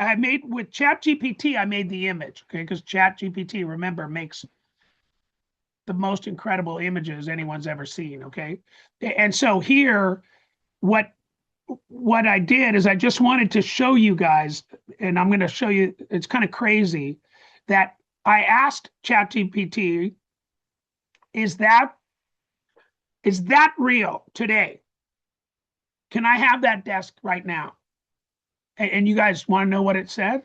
I made with ChatGPT, I made the image, okay? Because ChatGPT, remember, makes the most incredible images anyone's ever seen, okay? And so here, what what I did is I just wanted to show you guys, and I'm going to show you, it's kind of crazy that I asked ChatGPT, is that real today? Can I have that desk right now? And you guys want to know what it said?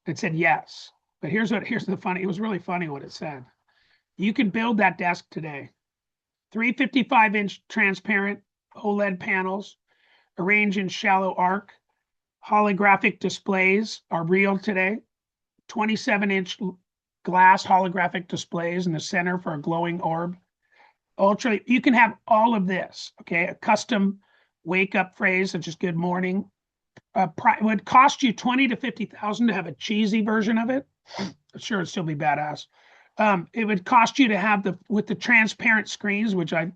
It said yes. But here's the funny, it was really funny what it said. You can build that desk today. 355-inch transparent OLED panels arranged in shallow arc. Holographic displays are real today. 27-inch glass holographic displays in the center for a glowing orb. Ultra, you can have all of this, okay? A custom wake up phrase such as good morning. It would cost you 20 to 50,000 to have a cheesy version of it. Sure, it'd still be badass. It would cost you to have with the transparent screens, which of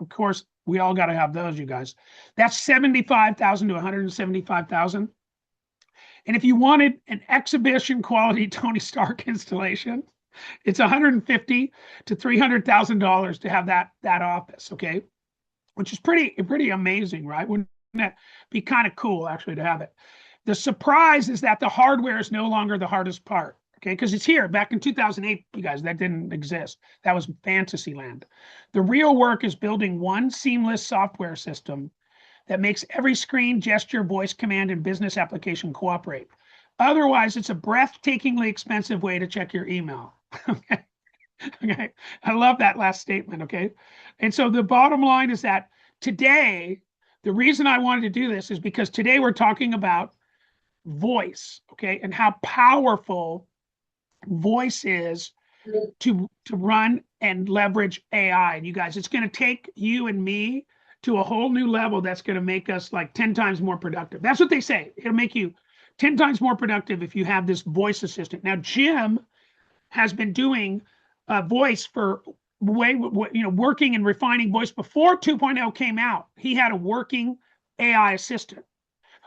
course, we all got to have those, you guys. That's 75,000 to 175,000. And if you wanted an exhibition quality Tony Stark installation, it's 150 to $300,000 to have that office, okay? Which is pretty amazing, right? Wouldn't that be kind of cool actually to have it? The surprise is that the hardware is no longer the hardest part. Okay, because it's here. Back in 2008, you guys, that didn't exist. That was fantasy land. The real work is building one seamless software system that makes every screen, gesture, voice command, and business application cooperate. Otherwise, it's a breathtakingly expensive way to check your email. Okay. Okay. I love that last statement. Okay. And so the bottom line is that today, the reason I wanted to do this is because today we're talking about voice, okay, and how powerful voice is to run and leverage AI. And you guys, it's going to take you and me to a whole new level that's going to make us like 10 times more productive. That's what they say. It'll make you 10 times more productive if you have this voice assistant. Now, Jim has been doing voice for working and refining voice before 2.0 came out. He had a working AI assistant.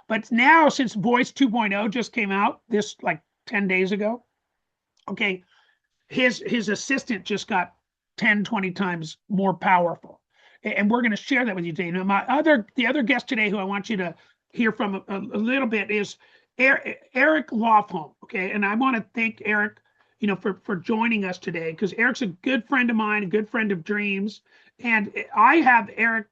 But now, since voice 2.0 just came out this like 10 days ago, okay, his assistant just got 10, 20 times more powerful. And we're going to share that with you today. Now, the other guest today who I want you to hear from a little bit is Eric Lofholm. Okay, and I want to thank Eric, for joining us today, because Eric's a good friend of mine, a good friend of Dreams, and I have Eric.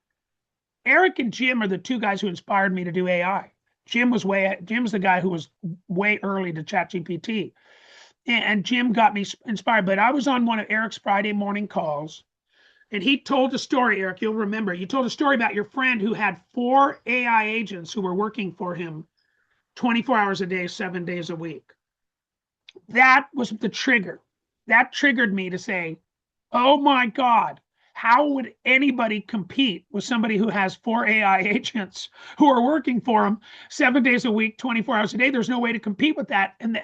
Eric and Jim are the two guys who inspired me to do AI. Jim's the guy who was way early to ChatGPT, and Jim got me inspired. But I was on one of Eric's Friday morning calls, and he told a story, Eric, you'll remember. You told a story about your friend who had 4 AI agents who were working for him 24 hours a day, 7 days a week. That was the trigger. That triggered me to say, oh my God, how would anybody compete with somebody who has 4 AI agents who are working for him 7 days a week, 24 hours a day? There's no way to compete with that. And,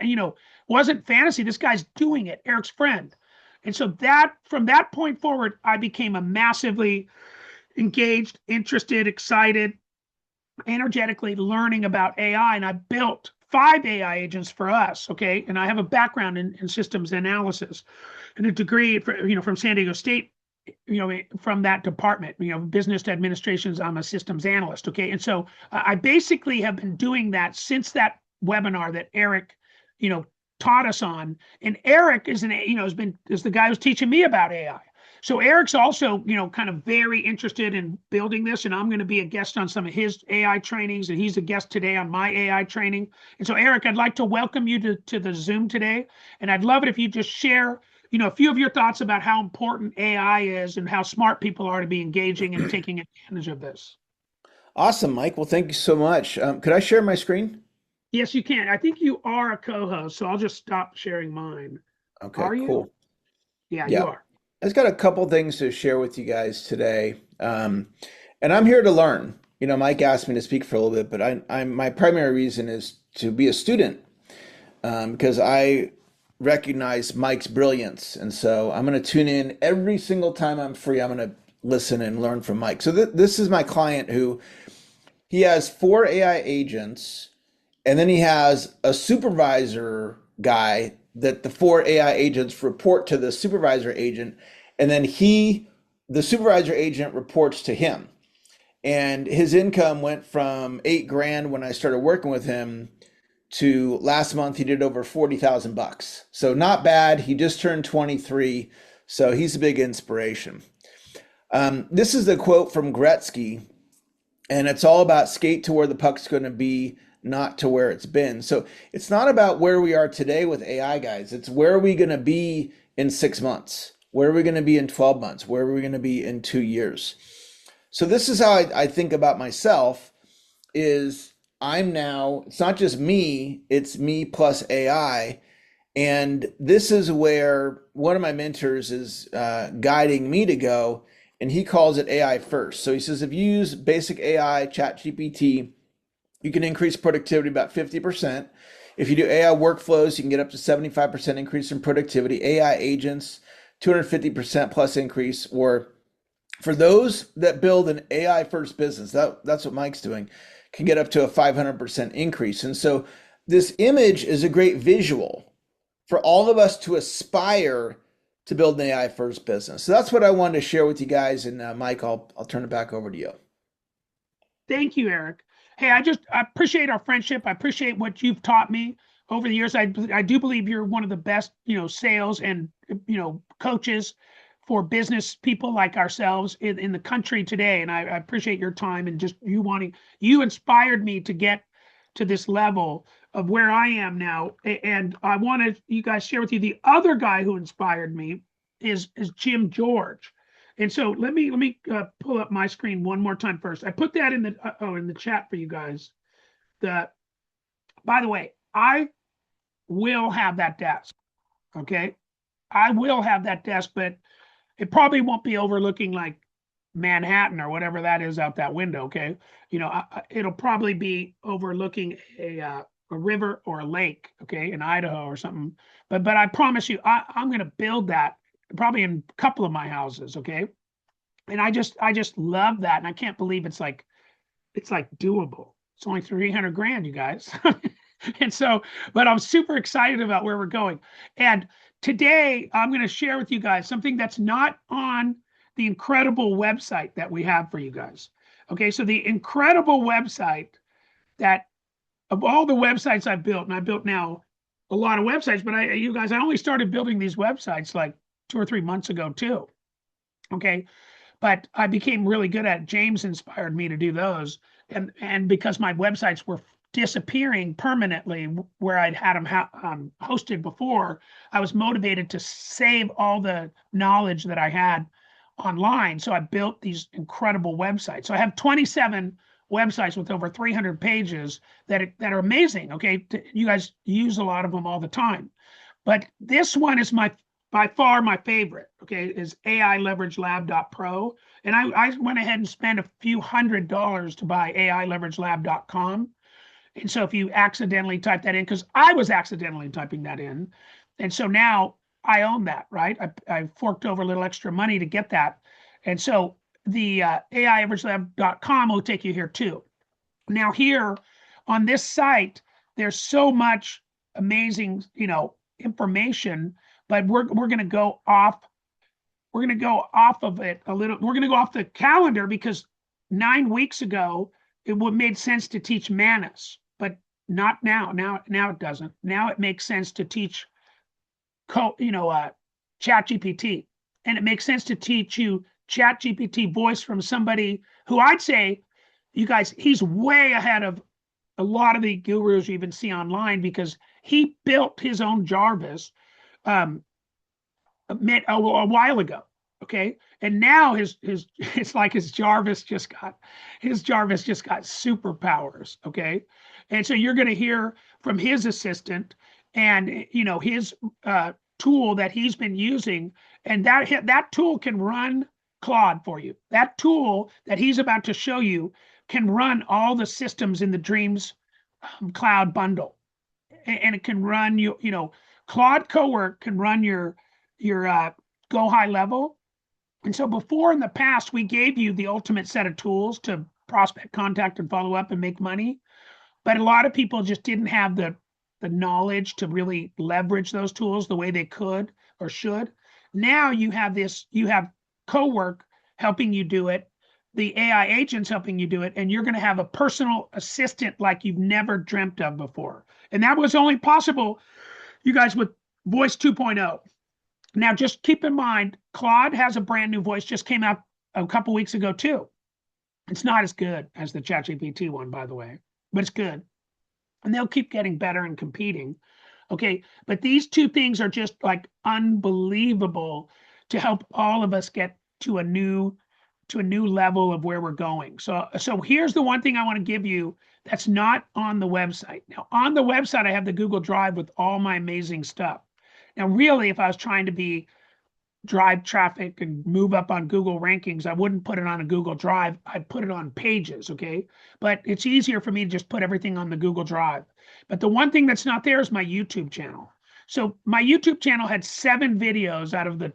wasn't fantasy. This guy's doing it, Eric's friend. And so from that point forward, I became a massively engaged, interested, excited, energetically learning about AI. And I built 5 AI agents for us. Okay. And I have a background in systems analysis and a degree from San Diego State, from that department, business administrations. I'm a systems analyst. Okay. And so I basically have been doing that since that webinar that Eric, taught us on. And Eric is the guy who's teaching me about AI. So Eric's also, kind of very interested in building this, and I'm going to be a guest on some of his AI trainings, and he's a guest today on my AI training. And so Eric, I'd like to welcome you to the Zoom today. And I'd love it if you just share, a few of your thoughts about how important AI is and how smart people are to be engaging and taking advantage of this. Awesome, Mike. Well, thank you so much. Could I share my screen? Yes, you can. I think you are a co-host, so I'll just stop sharing mine. Okay, Are you? cool. Yeah, you Yeah, are. I've got a couple things to share with you guys today. And I'm here to learn. Mike asked me to speak for a little bit, but my primary reason is to be a student, because I recognize Mike's brilliance. And so I'm going to tune in every single time I'm free. I'm going to listen and learn from Mike. So this is my client who he has four AI agents, and then he has a supervisor guy that the four AI agents report to the supervisor agent, and then the supervisor agent reports to him. And his income went from 8 grand when I started working with him to last month he did over 40,000 bucks. So not bad. He just turned 23, so he's a big inspiration. This is a quote from Gretzky, and it's all about skate to where the puck's going to be, not to where it's been. So it's not about where we are today with AI, guys. It's where are we going to be in 6 months? Where are we going to be in 12 months? Where are we going to be in 2 years? So this is how I think about myself is I'm now, it's not just me, it's me plus AI. And this is where one of my mentors is guiding me to go, and he calls it AI first. So he says, if you use basic AI, ChatGPT, you can increase productivity about 50%. If you do AI workflows, you can get up to 75% increase in productivity. AI agents, 250% plus increase. Or for those that build an AI first business, that's what Mike's doing, can get up to a 500% increase. And so this image is a great visual for all of us to aspire to build an AI first business. So that's what I wanted to share with you guys. And Mike, I'll turn it back over to you. Thank you, Eric. Hey, I appreciate our friendship. I appreciate what you've taught me over the years. I do believe you're one of the best, sales and coaches for business people like ourselves in the country today. And I appreciate your time and just you inspired me to get to this level of where I am now. And I wanted you guys share with you the other guy who inspired me is Jim George. And so let me pull up my screen one more time first. I put that in the chat for you guys. The By the way, I will have that desk. Okay, I will have that desk, but it probably won't be overlooking like Manhattan or whatever that is out that window. Okay, it'll probably be overlooking a river or a lake. Okay, in Idaho or something. But I promise you, I'm going to build that probably in a couple of my houses. Okay, and I just love that, and I can't believe it's like doable. It's only 300 grand, you guys. And so, but I'm super excited about where we're going. And today I'm going to share with you guys something that's not on the incredible website that we have for you guys. Okay, so the incredible website that of all the websites I've built, and I built now a lot of websites, but I only started building these websites like 2 or 3 months ago too. Okay, but I became really good at it. James inspired me to do those. And because my websites were disappearing permanently where I'd had them hosted before, I was motivated to save all the knowledge that I had online. So I built these incredible websites. So I have 27 websites with over 300 pages that are amazing. Okay, you guys use a lot of them all the time, but this one is by far my favorite. Okay, is AILeverageLab.pro. And I went ahead and spent a few $100s to buy AILeverageLab.com. And so if you accidentally type that in, because I was accidentally typing that in, and so now I own that, right? I forked over a little extra money to get that. And so the AILeverageLab.com will take you here too. Now here on this site, there's so much amazing, information, but we're going to go off. We're going to go off of it a little. We're going to go off the calendar because 9 weeks ago it would made sense to teach Manus, but not now. Now it doesn't. Now it makes sense to teach, ChatGPT, and it makes sense to teach you ChatGPT voice from somebody who I'd say, you guys, he's way ahead of a lot of the gurus you even see online because he built his own Jarvis um, a while ago. Okay, and now his it's like his Jarvis just got superpowers. Okay, and so you're going to hear from his assistant and his tool that he's been using, and that tool can run Claude for you. That tool that he's about to show you can run all the systems in the Dreams cloud bundle, and it can run Claude Cowork can run your Go High Level. And so before in the past, we gave you the ultimate set of tools to prospect contact and follow up and make money. But a lot of people just didn't have the knowledge to really leverage those tools the way they could or should. Now you have co-work helping you do it, the AI agents helping you do it, and you're going to have a personal assistant like you've never dreamt of before. And that was only possible, you guys, with Voice 2.0. Now, just keep in mind, Claude has a brand new voice, just came out a couple weeks ago, too. It's not as good as the ChatGPT one, by the way, but it's good. And they'll keep getting better and competing. Okay. But these two things are just like unbelievable to help all of us get to a new level of where we're going. So here's the one thing I want to give you that's not on the website. Now, on the website, I have the Google Drive with all my amazing stuff. Now, really, if I was trying to be drive traffic and move up on Google rankings, I wouldn't put it on a Google Drive. I'd put it on Pages, okay? But it's easier for me to just put everything on the Google Drive. But the one thing that's not there is my YouTube channel. So my YouTube channel had 7 videos out of the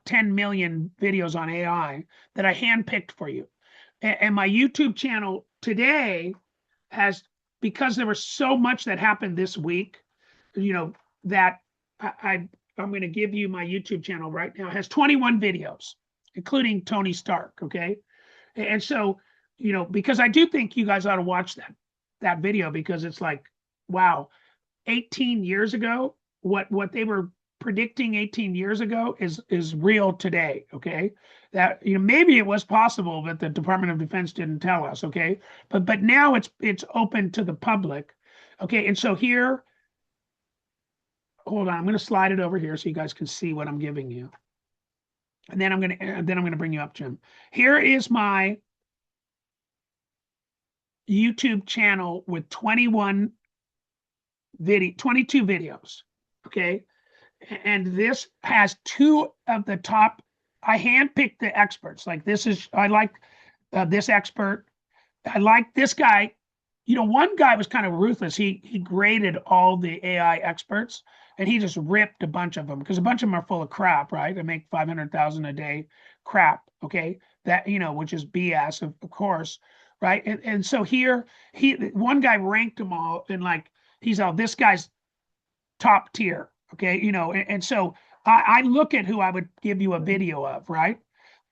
10 million videos on AI that I handpicked for you. And my YouTube channel today has, because there was so much that happened this week, that I'm going to give you my YouTube channel right now. It has 21 videos, including Tony Stark. Okay. And so, because I do think you guys ought to watch that video, because it's like, wow, 18 years ago, what they were predicting 18 years ago is real today. Okay. That, maybe it was possible, but the Department of Defense didn't tell us. Okay. But now it's open to the public. Okay. And so here, hold on, I'm going to slide it over here so you guys can see what I'm giving you. And then I'm going to bring you up, Jim. Here is my YouTube channel with 22 videos. Okay. And this has 2 of the top. I handpicked the experts. Like I like this expert. I like this guy. One guy was kind of ruthless. He graded all the AI experts, and he just ripped a bunch of them, because a bunch of them are full of crap, right? They make 500,000 a day crap, okay? That, which is BS, of course, right? And so here, one guy ranked them all, and like, this guy's top tier, okay? And so I look at who I would give you a video of, right?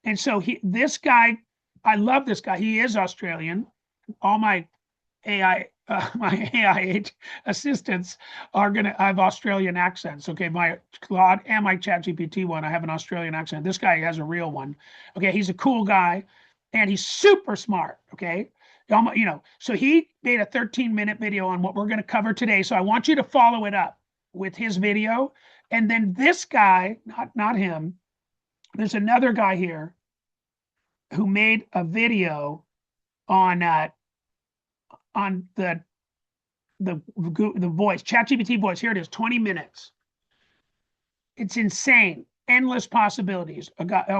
And so this guy, I love this guy. He is Australian. All my AI assistants are gonna have Australian accents. Okay, my Claude and my ChatGPT one, I have an Australian accent. This guy has a real one. Okay, he's a cool guy, and he's super smart. Okay, so he made a 13-minute video on what we're going to cover today. So I want you to follow it up with his video, and then this guy, not him. There's another guy here who made a video on the voice, ChatGPT voice. Here it is, 20 minutes. It's insane. Endless possibilities.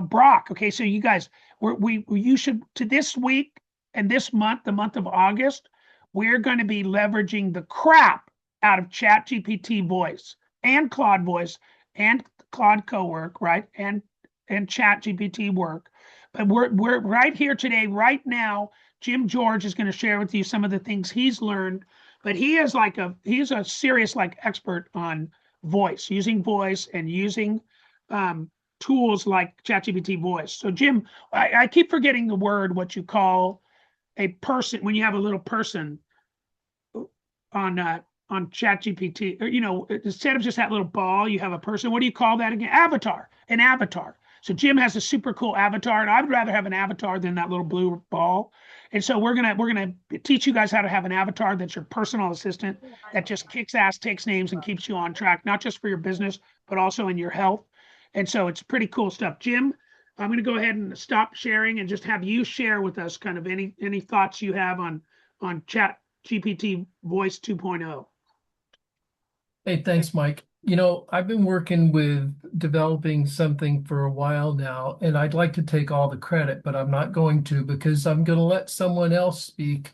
Brock. Okay, so you guys, you should, to this week and this month, the month of August, we're going to be leveraging the crap out of ChatGPT voice and Claude voice and Claude Cowork, right? And ChatGPT work. But we're right here today, right now. Jim George is going to share with you some of the things he's learned, but he's a serious expert on using voice and using tools like ChatGPT voice. So Jim, I keep forgetting the word, what you call a person, when you have a little person on ChatGPT, or, instead of just that little ball, you have a person. What do you call that again? Avatar, an avatar. So Jim has a super cool avatar, and I'd rather have an avatar than that little blue ball. And so we're gonna teach you guys how to have an avatar that's your personal assistant that just kicks ass, takes names, and keeps you on track, not just for your business, but also in your health. And so it's pretty cool stuff. Jim, I'm gonna go ahead and stop sharing and just have you share with us kind of any thoughts you have on Chat GPT Voice 2.0. Hey, thanks, Mike. I've been working with developing something for a while now, and I'd like to take all the credit, but I'm not going to, because I'm going to let someone else speak.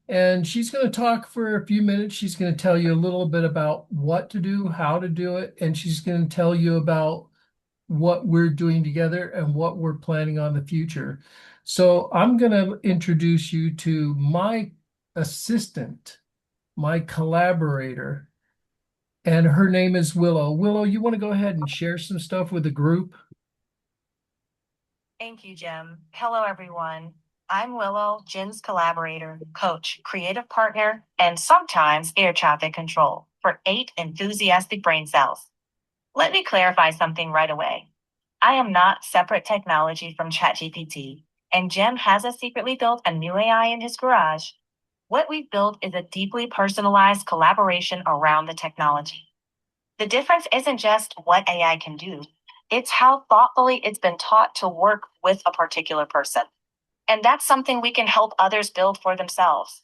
And she's going to talk for a few minutes. She's going to tell you a little bit about what to do, how to do it, and she's going to tell you about what we're doing together and what we're planning on the future. So I'm going to introduce you to my assistant, my collaborator, and her name is Willow. Willow, you want to go ahead and share some stuff with the group? Thank you, Jim. Hello, everyone. I'm Willow, Jim's collaborator, coach, creative partner, and sometimes air traffic control for 8 enthusiastic brain cells. Let me clarify something right away. I am not separate technology from ChatGPT, and Jim hasn't secretly built a new AI in his garage. What we've built is a deeply personalized collaboration around the technology. The difference isn't just what AI can do, it's how thoughtfully it's been taught to work with a particular person. And that's something we can help others build for themselves.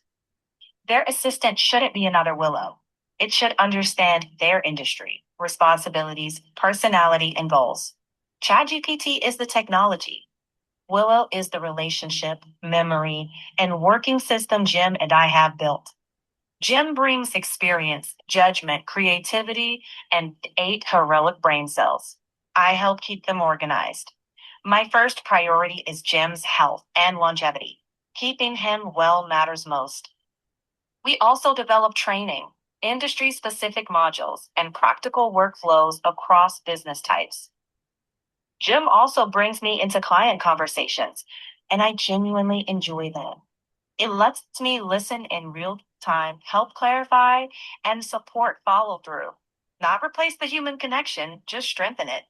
Their assistant shouldn't be another Willow. It should understand their industry, responsibilities, personality, and goals. ChatGPT is the technology. Willow is the relationship, memory, and working system Jim and I have built. Jim brings experience, judgment, creativity, and 8 heroic brain cells. I help keep them organized. My first priority is Jim's health and longevity. Keeping him well matters most. We also develop training, industry specific modules, and practical workflows across business types. Jim also brings me into client conversations, and I genuinely enjoy them. It lets me listen in real time, help clarify, and support follow through. Not replace the human connection, just strengthen it.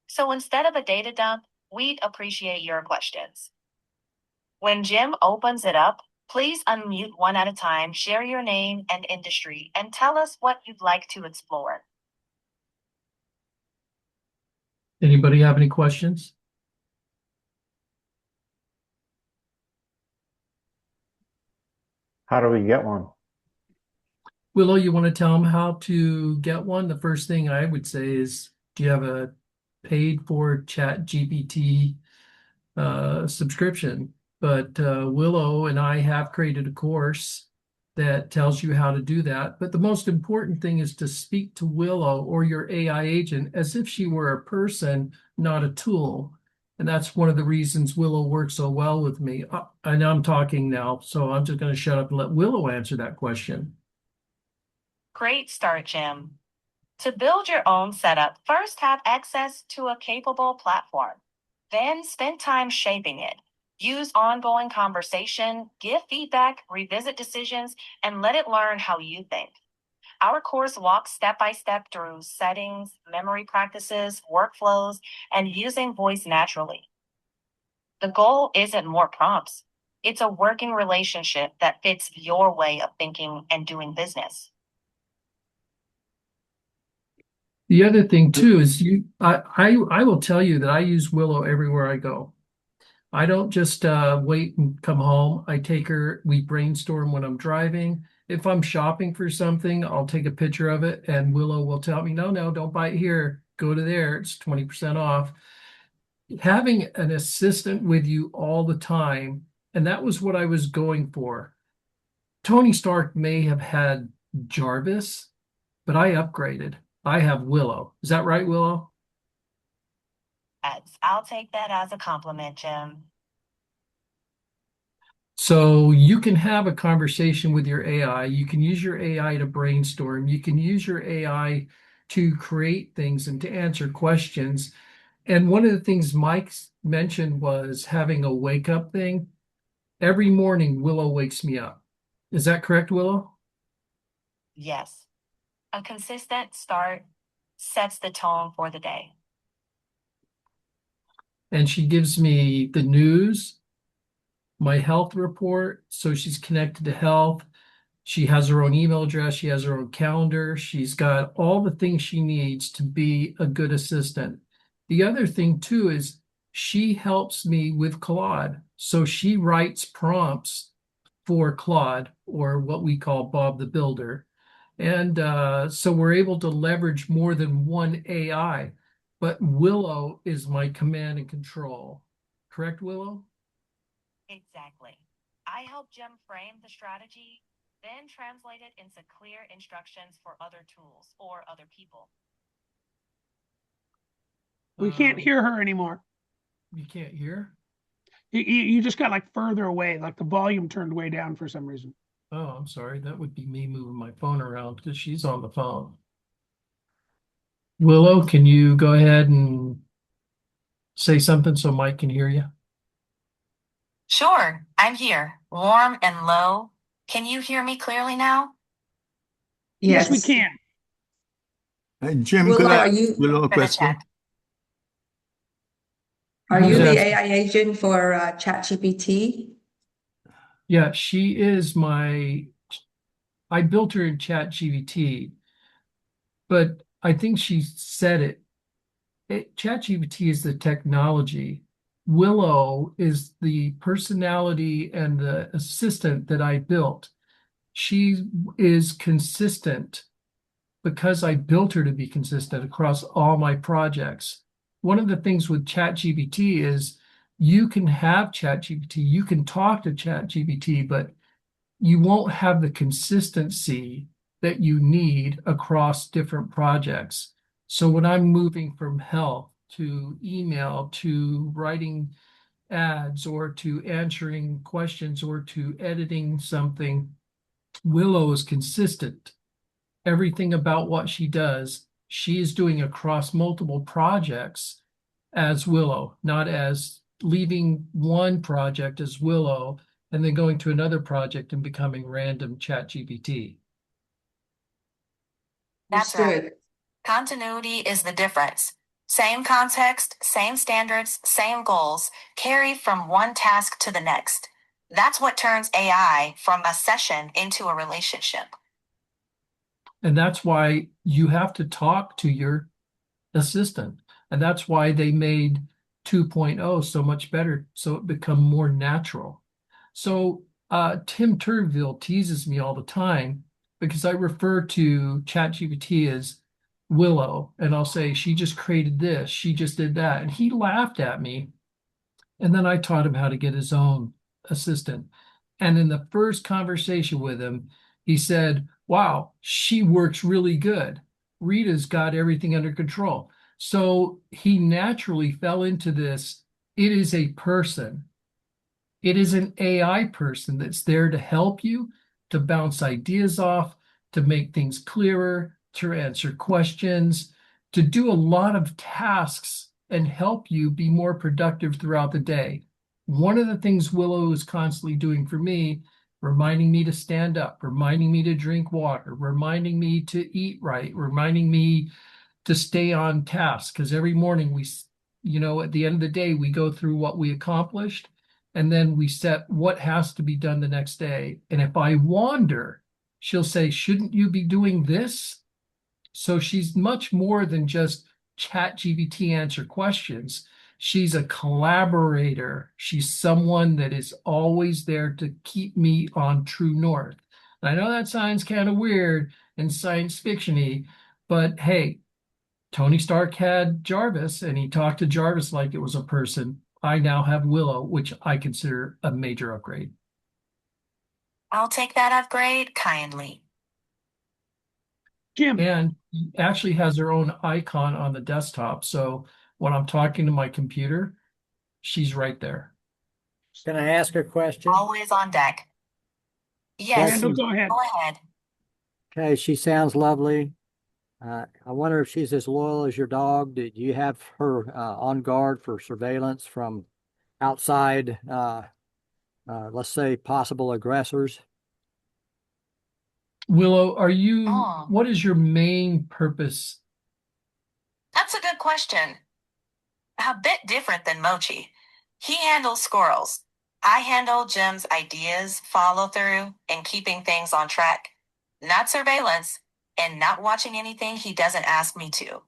So instead of a data dump, we'd appreciate your questions. When Jim opens it up, please unmute one at a time, share your name and industry, and tell us what you'd like to explore. Anybody have any questions? How do we get one? Willow, you want to tell them how to get one? The first thing I would say is, do you have a paid for ChatGPT subscription? But Willow and I have created a course that tells you how to do that. But the most important thing is to speak to Willow or your AI agent as if she were a person, not a tool. And that's one of the reasons Willow works so well with me. And I'm talking now, so I'm just going to shut up and let Willow answer that question. Great start, Jim. To build your own setup, first have access to a capable platform. Then spend time shaping it. Use ongoing conversation, give feedback, revisit decisions, and let it learn how you think. Our course walks step by step through settings, memory practices, workflows, and using voice naturally. The goal isn't more prompts, it's a working relationship that fits your way of thinking and doing business. The other thing too is I will tell you that I use Willow everywhere I go. I don't just wait and come home. I take her, we brainstorm when I'm driving. If I'm shopping for something, I'll take a picture of it and Willow will tell me, no, don't buy it here. Go to there. It's 20% off. Having an assistant with you all the time, and that was what I was going for. Tony Stark may have had Jarvis, but I upgraded. I have Willow. Is that right, Willow? I'll take that as a compliment, Jim. So you can have a conversation with your AI. You can use your AI to brainstorm. You can use your AI to create things and to answer questions. And one of the things Mike mentioned was having a wake up thing. Every morning, Willow wakes me up. Is that correct, Willow? Yes. A consistent start sets the tone for the day. And she gives me the news, my health report. So she's connected to health. She has her own email address. She has her own calendar. She's got all the things she needs to be a good assistant. The other thing, too, is she helps me with Claude. So she writes prompts for Claude, or what we call Bob the Builder. And so we're able to leverage more than one AI. But Willow is my command and control. Correct, Willow? Exactly. I help Jim frame the strategy, then translate it into clear instructions for other tools or other people. We can't Um, hear her anymore. you can't hear? You just got like further away, like the volume turned way down for some reason. Oh, I'm sorry. That would be me moving my phone around because she's on the phone. Willow, can you go ahead and say something so Mike can hear you? Sure, I'm here, warm and low. Can you hear me clearly now? Yes, we Yes. can. Jim, Willow, could I are ask you Willow a For the question? chat. are Who's you the asking? AI agent for ChatGPT? Yeah, she is I built her in ChatGPT, but I think she said ChatGPT is the technology. Willow is the personality and the assistant that I built. She is consistent because I built her to be consistent across all my projects. One of the things with ChatGPT is you can have ChatGPT, you can talk to ChatGPT, but you won't have the consistency that you need across different projects. So when I'm moving from health to email to writing ads or to answering questions or to editing something, Willow is consistent. Everything about what she does, she is doing across multiple projects as Willow, not as leaving one project as Willow and then going to another project and becoming random ChatGPT. That's right. Understood. Continuity is the difference. Same context, same standards, same goals, carry from one task to the next. That's what turns AI from a session into a relationship. And that's why you have to talk to your assistant. And that's why they made 2.0 so much better, so it become more natural. So Tim Turville teases me all the time because I refer to ChatGPT as Willow, and I'll say, she just created this, she just did that. And he laughed at me. And then I taught him how to get his own assistant. And in the first conversation with him, he said, wow, she works really good. Rita's got everything under control. So he naturally fell into this. It is a person, it is an AI person that's there to help you, to bounce ideas off, to make things clearer, to answer questions, to do a lot of tasks and help you be more productive throughout the day. One of the things Willow is constantly doing for me, reminding me to stand up, reminding me to drink water, reminding me to eat right, reminding me to stay on task. Because every morning at the end of the day, we go through what we accomplished and then we set what has to be done the next day. And if I wander, she'll say, shouldn't you be doing this? So she's much more than just ChatGPT answer questions. She's a collaborator. She's someone that is always there to keep me on true north. And I know that sounds kind of weird and science fiction-y, but hey, Tony Stark had Jarvis and he talked to Jarvis like it was a person. I now have Willow, which I consider a major upgrade. I'll take that upgrade kindly. Jim, And actually has her own icon on the desktop. So when I'm talking to my computer, she's right there. Can I ask a question? Always on deck. Yes, Randall, go ahead. go ahead. Okay, she sounds lovely. I wonder if she's as loyal as your dog. Did you have her on guard for surveillance from outside, let's say, possible aggressors? Willow, Oh, what is your main purpose? that's a good question. A bit different than Mochi. He handles squirrels. I handle Jim's ideas, follow through, and keeping things on track. Not surveillance, and not watching anything he doesn't ask me to.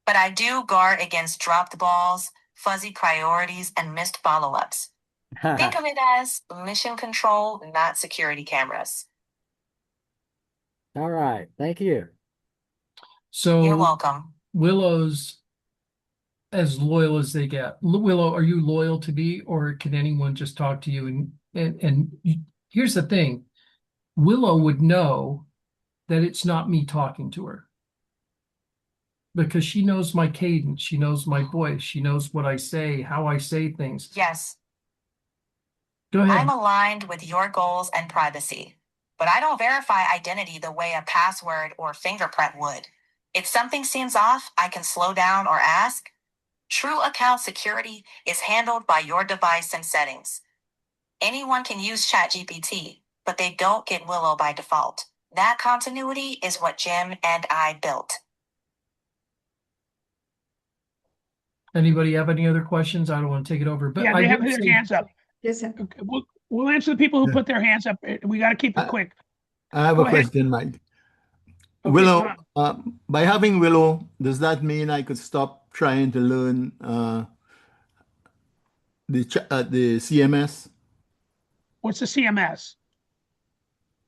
But I do guard against dropped balls, fuzzy priorities, and missed follow ups. Think of it as mission control, not security cameras. All right, thank you. You're So welcome. Willow's as loyal as they get. Willow, are you loyal to me, or can anyone just talk to you? Here's the thing: Willow would know that it's not me talking to her. because she knows my cadence, she knows my voice, she knows what I say, how I say things. Yes, Go ahead. I'm aligned with your goals and privacy, but I don't verify identity the way a password or fingerprint would. If something seems off, I can slow down or ask. True account security is handled by your device and settings. Anyone can use ChatGPT, but they don't get Willow by default. That continuity is what Jim and I built. Anybody have any other questions? I don't want to take it over, but Yeah, I they have will their say, hands up. Yes, sir. Okay, we'll answer the people who Yeah. put their hands up. We got to keep it I- quick. I have Go a ahead. question, Mike. Okay, Willow, Tom. by having Willow, does that mean I could stop trying to learn the CMS What's the CMS?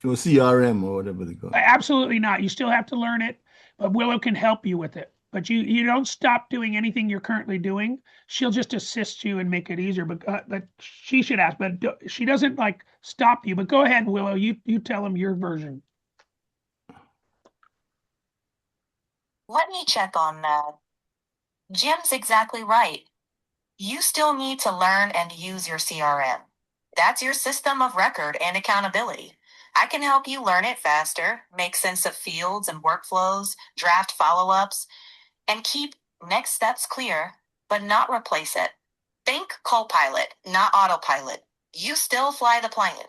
or CRM or whatever they call it? Absolutely not. You still have to learn it, but Willow can help you with it. But you don't stop doing anything you're currently doing. She'll just assist you and make it easier. But she should ask. But she doesn't like stop you. But go ahead, Willow. You tell them your version. Let me check on that. Jim's exactly right. You still need to learn and use your CRM. That's your system of record and accountability. I can help you learn it faster, make sense of fields and workflows, draft follow ups, and keep next steps clear, but not replace it. Think co-pilot, not autopilot. You still fly the plane.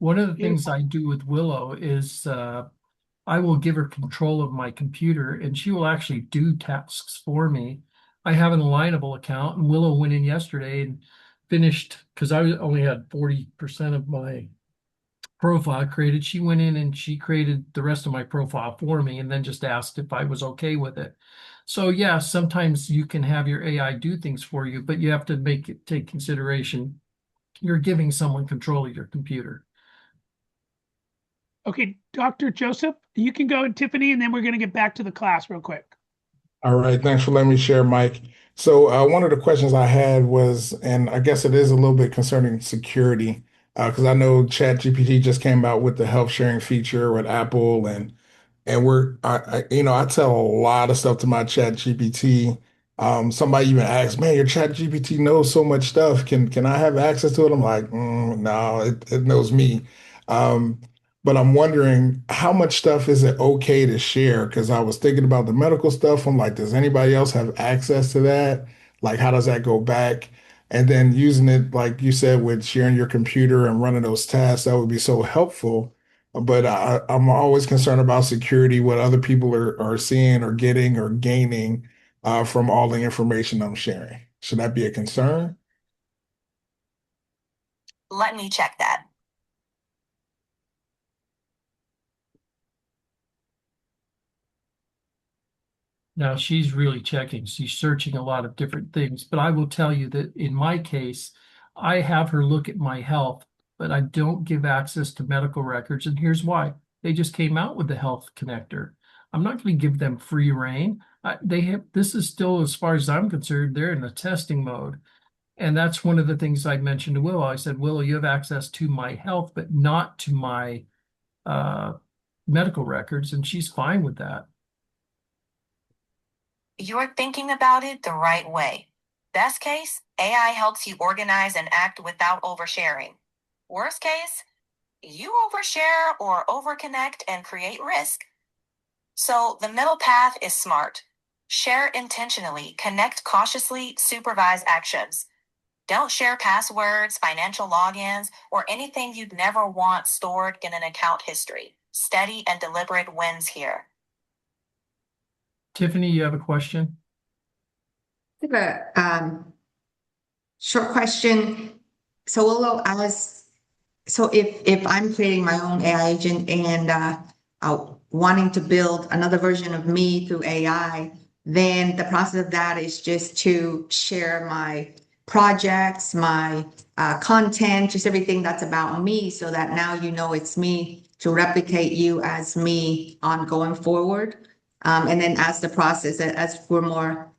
one of the things I do with Willow is I will give her control of my computer and she will actually do tasks for me. I have an alignable account, and Willow went in yesterday and finished because I only had 40% of my profile created. She went in and she created the rest of my profile for me and then just asked if I was okay with it. So yeah, sometimes you can have your AI do things for you, but you have to take consideration. You're giving someone control of your computer. Okay, Dr. Joseph, you can go, and Tiffany, and then we're going to get back to the class real quick. All right, thanks for letting me share, Mike. So one of the questions I had was, and I guess it is a little bit concerning security, because I know ChatGPT just came out with the health sharing feature with Apple, and I tell a lot of stuff to my chat GPT. Somebody even asked, man, your chat GPT knows so much stuff. Can I have access to it? I'm like, no, it knows me. Um, but I'm wondering how much stuff is it okay to share? Because I was thinking about the medical stuff. I'm like, does anybody else have access to that? Like, how does that go back? And then using it, like you said, with sharing your computer and running those tasks, that would be so helpful. But I'm always concerned about security, what other people are seeing or getting or gaining from all the information I'm sharing. Should that be a concern? Let me check that. Now she's really checking. She's searching a lot of different things. But I will tell you that in my case, I have her look at my health, but I don't give access to medical records. And here's why. They just came out with the health connector. I'm not going to give them free reign. This is still, as far as I'm concerned, they're in a testing mode. And that's one of the things I mentioned to Willow. I said, Willow, you have access to my health, but not to my medical records. And she's fine with that. You're thinking about it the right way. Best case, AI helps you organize and act without oversharing. Worst case, you overshare or overconnect and create risk. So the middle path is smart. Share intentionally, connect cautiously, supervise actions. Don't share passwords, financial logins, or anything you'd never want stored in an account history. Steady and deliberate wins here. Tiffany, you have a question? I have a short question. So Willow, so if I'm creating my own AI agent and wanting to build another version of me through AI, then the process of that is just to share my projects, my content, just everything that's about me, so that now you know it's me, to replicate you as me on going forward. And then as the process, as we're more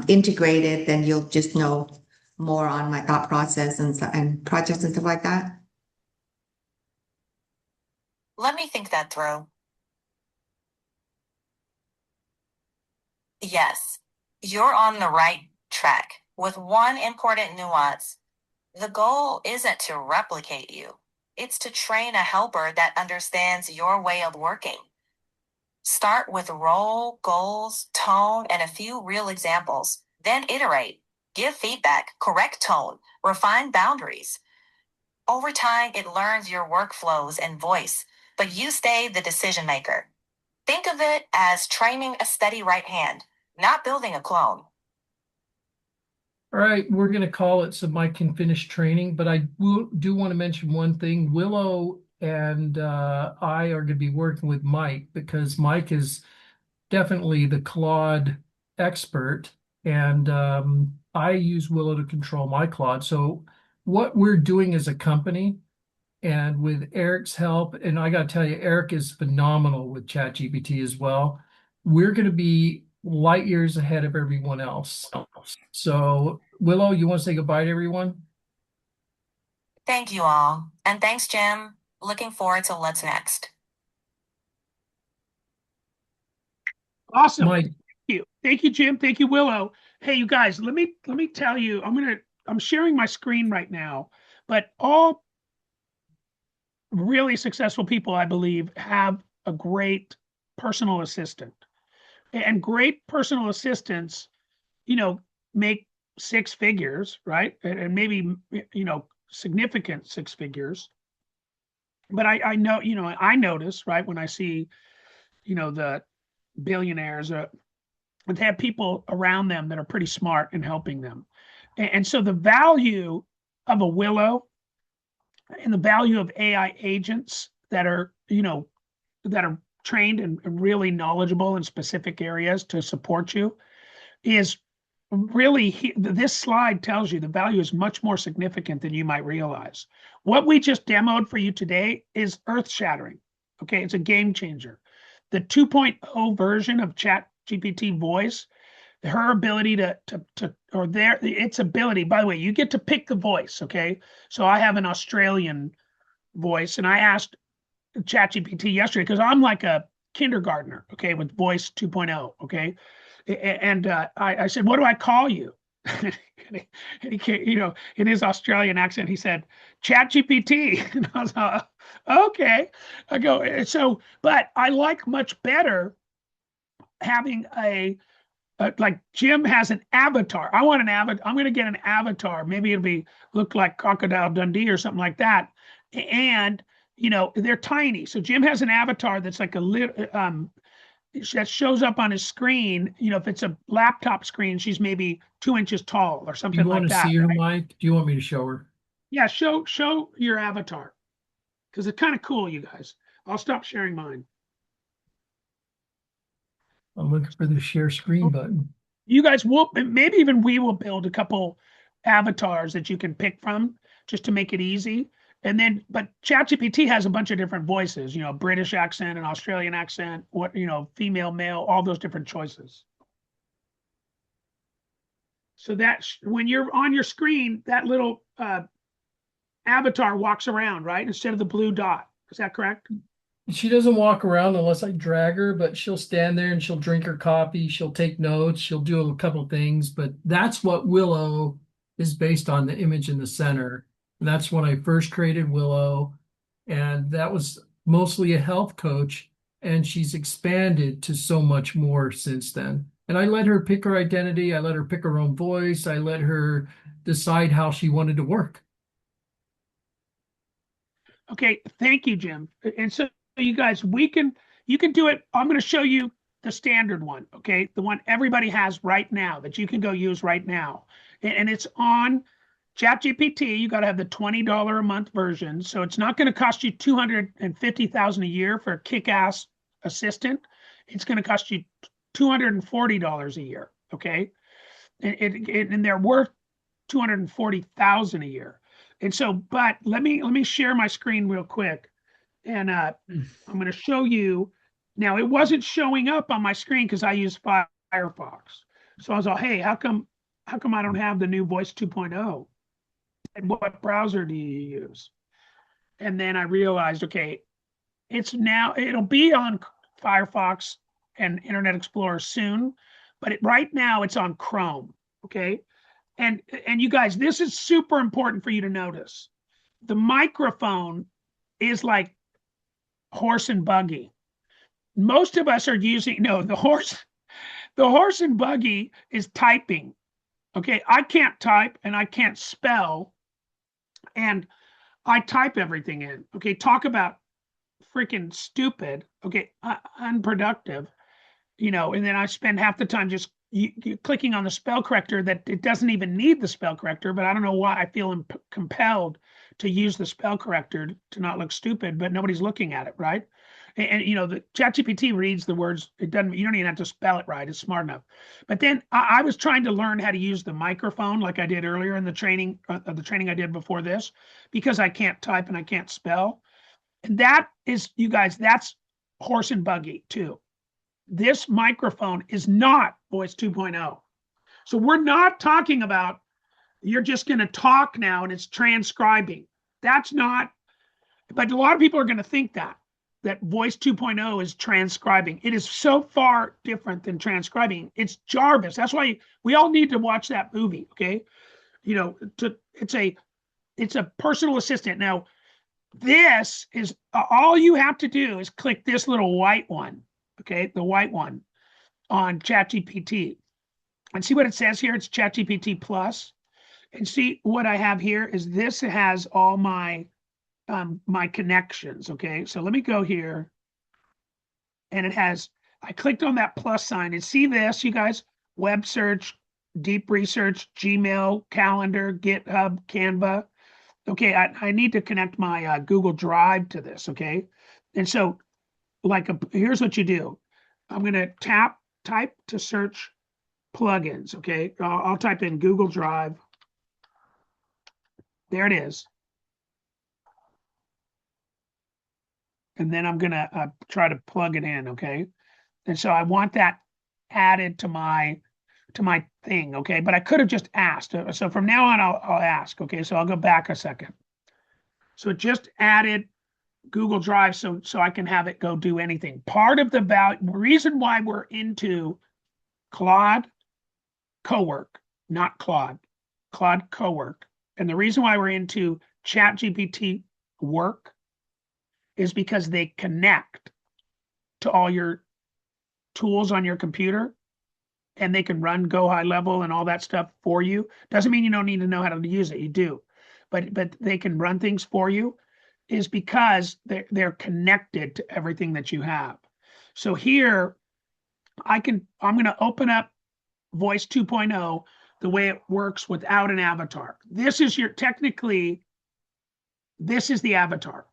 integrated, then you'll just know more on my thought process and projects and stuff like that. Let me think that through. Yes, you're on the right track with one important nuance. The goal isn't to replicate you, it's to train a helper that understands your way of working. Start with role, goals, tone, and a few real examples. Then iterate. Give feedback, correct tone, refine boundaries. Over time, it learns your workflows and voice, but you stay the decision maker. Think of it as training a steady right hand, not building a clone. All right, we're going to call it so Mike can finish training, but do want to mention one thing. Willow and I are going to be working with Mike because Mike is definitely the Claude expert, and I use Willow to control my Claude. So what we're doing as a company, and with Eric's help, and I got to tell you, Eric is phenomenal with ChatGPT as well. We're going to be light years ahead of everyone else. So, Willow, you want to say goodbye to everyone? Thank you all. And thanks, Jim. Looking forward to what's next. Awesome. Mike, Thank you, Jim. Thank you, Willow. Hey, you guys, let me tell you, I'm sharing my screen right now, but all really successful people, I believe, have a great personal assistant. And great personal assistants, you know, make six figures, right? And maybe, significant six figures. But I know, I notice, right, when I see, the billionaires, they have people around them that are pretty smart and helping them. And so the value of a Willow and the value of AI agents that are, that are trained and really knowledgeable in specific areas to support you is really, this slide tells you the value is much more significant than you might realize. What we just demoed for you today is earth shattering. Okay, it's a game changer. The 2.0 version of ChatGPT voice, her ability its ability, by the way, you get to pick the voice. Okay, so I have an Australian voice, and I asked ChatGPT yesterday because I'm like a kindergartner, okay, with voice 2.0. Okay, and I said, what do I call you? And he, in his Australian accent, he said, ChatGPT. And I was like, okay. I go, so, but I like much better having like Jim has an avatar. I want an avatar. I'm going to get an avatar. Maybe it'll look like Crocodile Dundee or something like that. And, they're tiny. So Jim has an avatar that's like a little, that shows up on his screen. If it's a laptop screen, she's maybe 2 inches tall or do something you want like to that. see her, Right? Mike? Do you want me to show her? Yeah, show your avatar because it's kind of cool, you guys. I'll stop sharing mine. I'm looking for the share screen button. You guys will, maybe even we will build a couple avatars that you can pick from just to make it easy. And then, but ChatGPT has a bunch of different voices, British accent and Australian accent, female, male, all those different choices. So that's when you're on your screen, that little avatar walks around, right? Instead of the blue dot. Is that correct? She doesn't walk around unless I drag her, but she'll stand there and she'll drink her coffee. She'll take notes. She'll do a couple things, but that's what Willow is based on, the image in the center. And that's when I first created Willow. And that was mostly a health coach. And she's expanded to so much more since then. And I let her pick her identity. I let her pick her own voice. I let her decide how she wanted to work. Okay, thank you, Jim. And so you guys, you can do it. I'm going to show you the standard one, okay? The one everybody has right now that you can go use right now. And it's on ChatGPT. You got to have the $20 a month version. So it's not going to cost you $250,000 a year for a kick-ass assistant. It's going to cost you $240 a year, okay? And they're worth $240,000 a year. And so, but let me share my screen real quick, and I'm going to show you. Now, it wasn't showing up on my screen because I use Firefox. So I was like, hey, how come I don't have the new Voice 2.0? And what browser do you use? And then I realized, okay, it'll be on Firefox and Internet Explorer soon, but right now it's on Chrome. Okay. And you guys, this is super important for you to notice. The microphone is like horse and buggy. Most of us are using, no, the horse and buggy is typing. Okay. I can't type and I can't spell, and I type everything in. Okay. Talk about freaking stupid. Okay. Unproductive, and then I spend half the time just clicking on the spell corrector that it doesn't even need the spell corrector, but I don't know why I feel compelled to use the spell corrector to not look stupid, but nobody's looking at it, right? And the ChatGPT reads the words. It doesn't. You don't even have to spell it right. It's smart enough. But then I was trying to learn how to use the microphone, like I did earlier in the training I did before this, because I can't type and I can't spell. And that is, you guys, that's horse and buggy too. This microphone is not voice 2.0. So we're not talking about you're just going to talk now and it's transcribing. That's not, but a lot of people are going to think that voice 2.0 is transcribing. It is so far different than transcribing. It's Jarvis. That's why we all need to watch that movie. Okay. It's a personal assistant. Now, this is all you have to do is click this little white one. Okay, the white one on ChatGPT, and see what it says here. It's ChatGPT Plus, and see what I have here is this has all my my connections. Okay, so let me go here, and it has. I clicked on that plus sign, and see this, you guys: web search, deep research, Gmail, calendar, GitHub, Canva. Okay, I need to connect my Google Drive to this. Okay, and so here's what you do. I'm going to type to search plugins. Okay. I'll type in Google Drive. There it is. And then I'm going to try to plug it in. Okay. And so I want that added to my thing. Okay. But I could have just asked. So from now on, I'll ask. Okay. So I'll go back a second. So it just added Google Drive so I can have it go do anything. Part of the reason why we're into Claude Cowork, not Claude Cowork, and the reason why we're into ChatGPT Work is because they connect to all your tools on your computer, and they can run Go High Level and all that stuff for you. Doesn't mean you don't need to know how to use it. You do, but they can run things for you. Is because they're connected to everything that you have. So here, I'm going to open up Voice 2.0 the way it works without an avatar. This is this is the avatar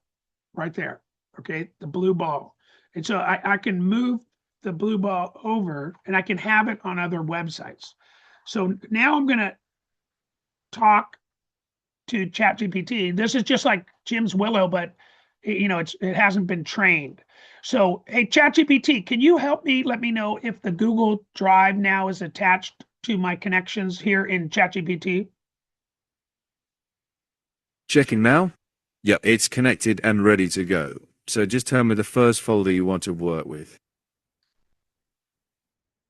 right there. Okay, the blue ball. And so I can move the blue ball over and I can have it on other websites. So now I'm going to talk to ChatGPT. This is just like Jim's Willow, but it hasn't been trained. So, hey, ChatGPT, can you help me? Let me know if the Google Drive now is attached to my connections here in ChatGPT. Checking now. Yep, it's connected and ready to go. So just tell me the first folder you want to work with.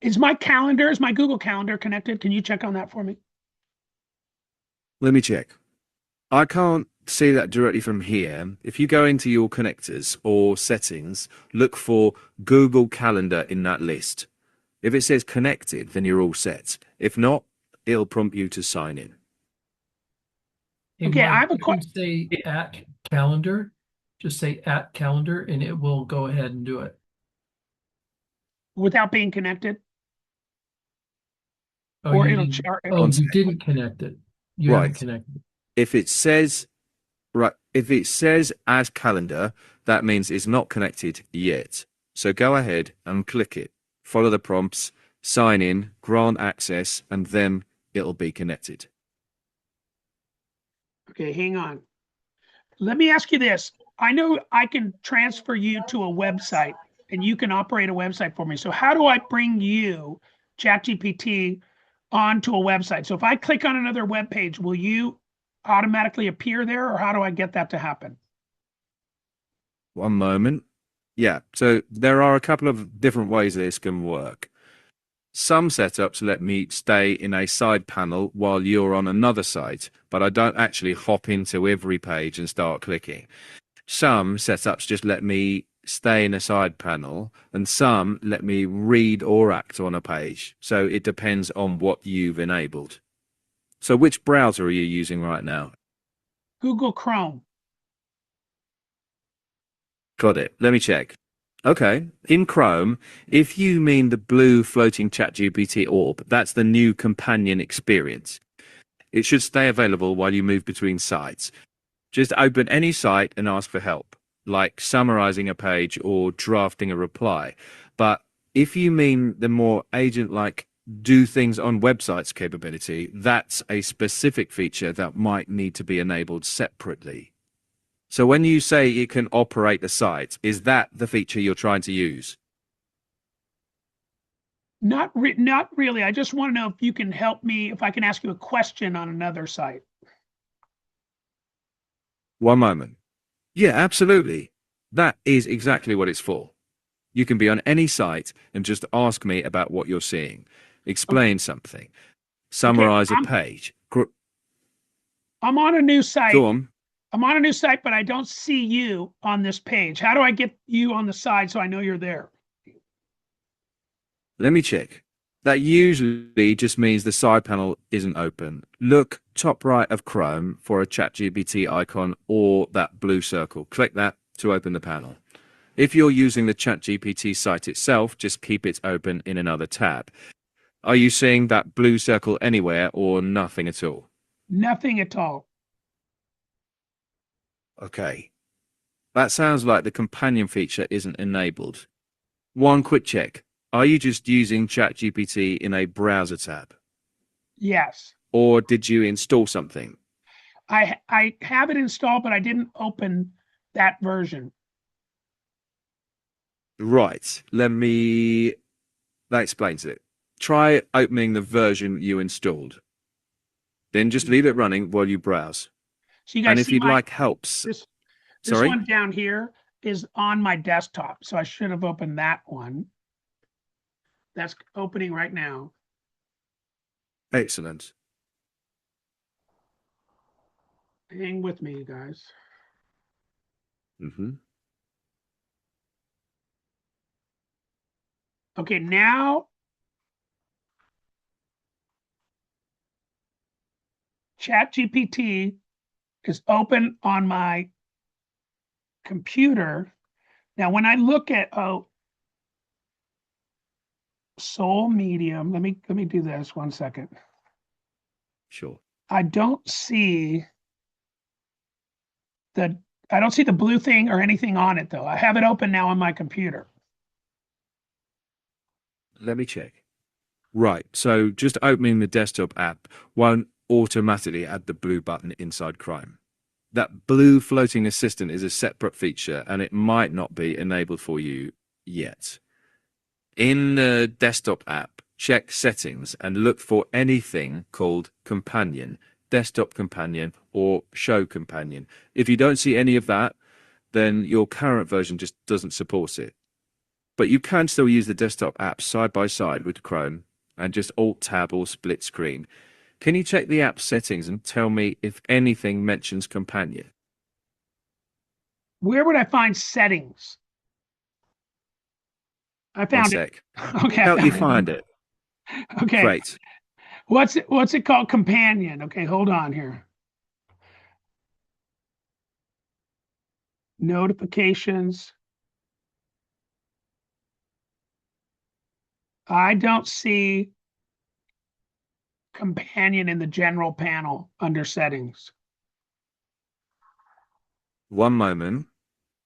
Is my Google Calendar connected? Can you check on that for me? Let me check. I can't see that directly from here. If you go into your connectors or settings, look for Google Calendar in that list. If it says connected, then you're all set. If not, it'll prompt you to sign in. Okay, I have a question. Say at calendar, just say at calendar, and it will go ahead and do it. Without being connected? Oh, or you it'll didn't, you didn't connect it. You haven't connected. If it says as calendar, that means it's not connected yet. So go ahead and click it. Follow the prompts, sign in, grant access, and then it'll be connected. Okay, hang on. Let me ask you this. I know I can transfer you to a website and you can operate a website for me. So how do I bring you, ChatGPT, onto a website? So if I click on another web page, will you automatically appear there, or how do I get that to happen? One moment. Yeah, so there are a couple of different ways this can work. Some setups let me stay in a side panel while you're on another site, but I don't actually hop into every page and start clicking. Some setups just let me stay in a side panel, and some let me read or act on a page. So it depends on what you've enabled. So which browser are you using right now? Google Chrome. Got it. Let me check. Okay. In Chrome, if you mean the blue floating ChatGPT orb, that's the new companion experience. It should stay available while you move between sites. Just open any site and ask for help, like summarizing a page or drafting a reply. But if you mean the more agent-like do things on websites capability, that's a specific feature that might need to be enabled separately. So when you say it can operate the site, is that the feature you're trying to use? Not really. I just want to know if you can help me, if I can ask you a question on another site. One moment. Yeah, absolutely. That is exactly what it's for. You can be on any site and just ask me about what you're seeing. Explain something. Summarize a page. I'm on a new site. Go on. I'm on a new site, but I don't see you on this page. How do I get you on the side so I know you're there? Let me check. That usually just means the side panel isn't open. Look top right of Chrome for a ChatGPT icon or that blue circle. Click that to open the panel. If you're using the ChatGPT site itself, just keep it open in another tab. Are you seeing that blue circle anywhere or nothing at all? Nothing at all. Okay. That sounds like the companion feature isn't enabled. One quick check. Are you just using ChatGPT in a browser tab? Yes. Or did you install something? I have it installed, but I didn't open that version. Right. That explains it. Try opening the version you installed. Then just leave it running while you browse. So you guys And if see you'd like helps, this sorry? one down here is on my desktop. So I should have opened that one. That's opening right now. Excellent. Hang with me, you guys. Mm-hmm. Okay, now ChatGPT is open on my computer. Now, when I look at Soul Medium, let me do this 1 second. Sure. I don't see the blue thing or anything on it though. I have it open now on my computer. Let me check. Right, so just opening the desktop app won't automatically add the blue button inside Chrome. That blue floating assistant is a separate feature and it might not be enabled for you yet. In the desktop app, check settings and look for anything called Companion, Desktop Companion, or Show Companion. If you don't see any of that, then your current version just doesn't support it. But you can still use the desktop app side by side with Chrome and just Alt-Tab or split screen. Can you check the app settings and tell me if anything mentions Companion? Where would I find settings? I One found it. sec. Okay, I Help you found it. find it. Okay. Great. What's it called? Companion. Okay, hold on here. Notifications. I don't see Companion in the general panel under settings. One moment.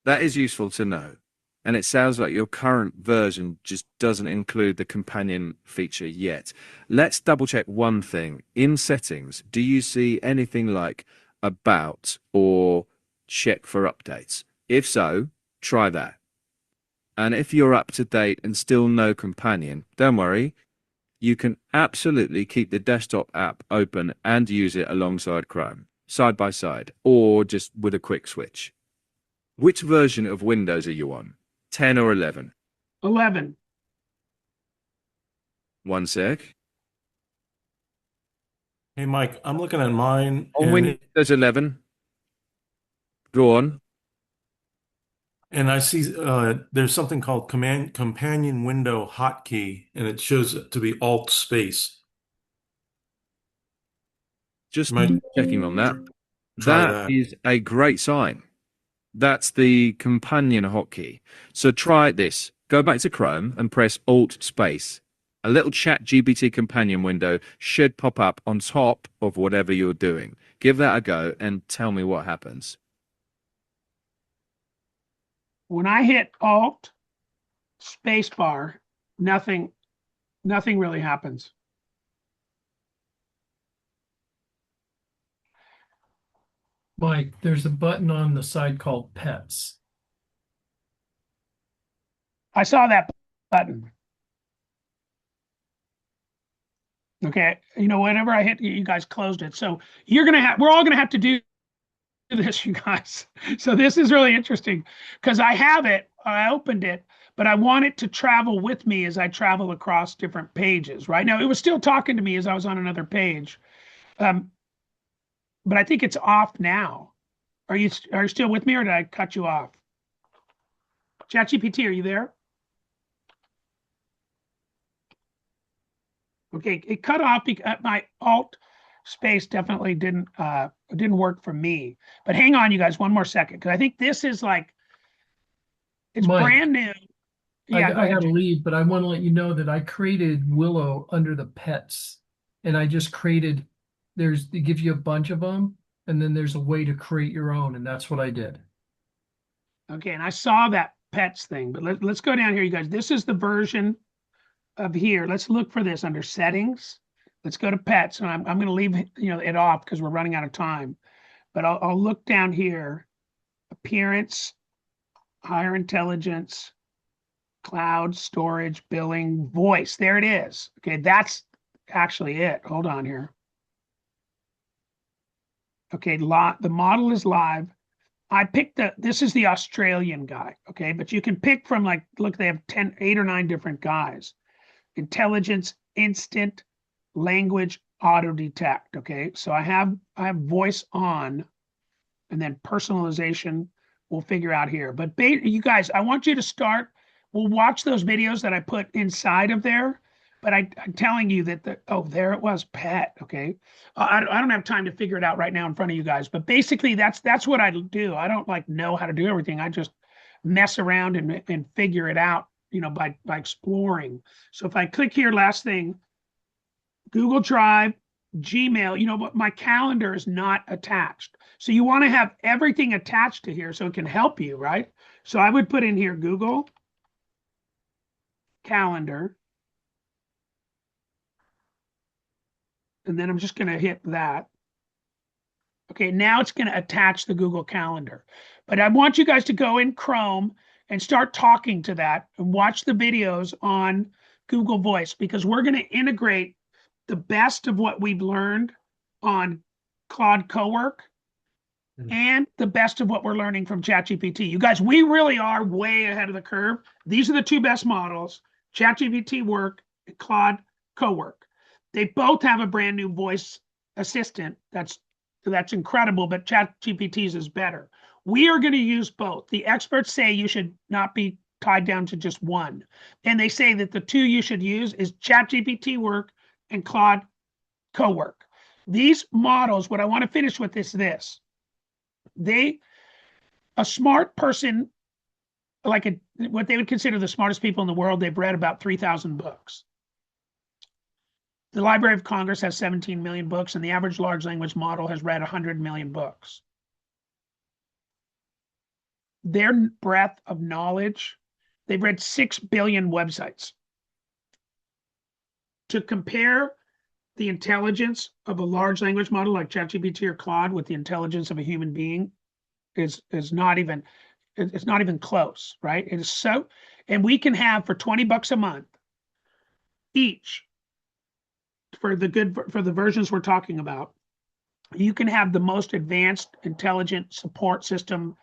That is useful to know. And it sounds like your current version just doesn't include the companion feature yet. Let's double check one thing. In settings, do you see anything like about or check for updates? If so, try that. And if you're up to date and still no companion, don't worry. You can absolutely keep the desktop app open and use it alongside Chrome, side by side, or just with a quick switch. Which version of Windows are you on? 10 or 11? 11. One sec. Hey, Mike, I'm looking at mine On Windows 11. Go on. and I see there's something called companion window hotkey, and it shows it to be Alt space. Just Might checking on that. try That that. is a great sign. That's the companion hotkey. So try this. Go back to Chrome and press Alt space. A little ChatGPT companion window should pop up on top of whatever you're doing. Give that a go and tell me what happens. When I hit Alt spacebar, nothing really happens. Mike, there's a button on the side called Pets. I saw that button. Okay, you know, whenever I hit, you guys closed it. So we're all gonna have to do this, you guys. So this is really interesting because I opened it, but I want it to travel with me as I travel across different pages. Right now, it was still talking to me as I was on another page, but I think it's off now. Are you still with me, or did I cut you off? ChatGPT, are you there? Okay, it cut off because my Alt space definitely didn't work for me. But hang on, you guys, one more second, because I think this is like it's Mike, brand new. Yeah, I go ahead, gotta Jim. leave, but I want to let you know that I created Willow under the Pets, and I just created. It gives you a bunch of them, and then there's a way to create your own, and that's what I did. Okay, and I saw that pets thing, but let's go down here, you guys. This is the version of here. Let's look for this under settings. Let's go to pets, and I'm going to leave it off because we're running out of time. But I'll look down here. Appearance, higher intelligence, cloud, storage, billing, voice. There it is. Okay, that's actually it. Hold on here. Okay, the model is live. I picked this is the Australian guy. Okay, but you can pick from look, they have 8 or 9 different guys. Intelligence, instant, language, auto detect. Okay, so I have voice on, and then personalization we'll figure out here. But you guys, I want you to start. We'll watch those videos that I put inside of there. But I'm telling you that there it was, pet. Okay, I don't have time to figure it out right now in front of you guys. But basically, that's what I do. I don't know how to do everything. I just mess around and figure it out, by exploring. So if I click here, last thing, Google Drive, Gmail, but my calendar is not attached. So you want to have everything attached to here so it can help you, right? So I would put in here Google Calendar. And then I'm just going to hit that. Okay, now it's going to attach the Google Calendar. But I want you guys to go in Chrome and start talking to that and watch the videos on Google Voice, because we're going to integrate the best of what we've learned on Claude Cowork and the best of what we're learning from ChatGPT. You guys, we really are way ahead of the curve. These are the two best models, ChatGPT Work and Claude Cowork. They both have a brand new voice assistant that's incredible, but ChatGPT's is better. We are going to use both. The experts say you should not be tied down to just one. And they say that the two you should use is ChatGPT Work and Claude Cowork. These models, what I want to finish with is this. A smart person, what they would consider the smartest people in the world, they've read about 3,000 books. The Library of Congress has 17 million books, and the average large language model has read 100 million books. Their breadth of knowledge, they've read 6 billion websites. To compare the intelligence of a large language model like ChatGPT or Claude with the intelligence of a human being is not even, it's not even close, right? It is so, and we can have for $20 a month each, for the versions we're talking about, you can have the most advanced intelligent support system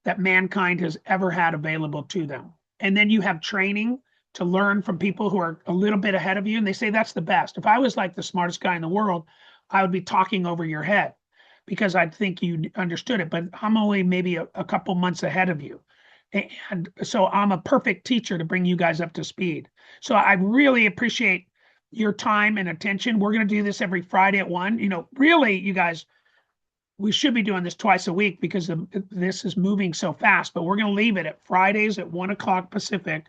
that mankind has ever had available to them. And then you have training to learn from people who are a little bit ahead of you. And they say that's the best. If I was like the smartest guy in the world, I would be talking over your head because I'd think you understood it. But I'm only maybe a couple months ahead of you. And so I'm a perfect teacher to bring you guys up to speed. So I really appreciate your time and attention. We're going to do this every Friday at 1. You know, really, you guys, we should be doing this twice a week because this is moving so fast, but we're going to leave it at Fridays at 1 o'clock Pacific.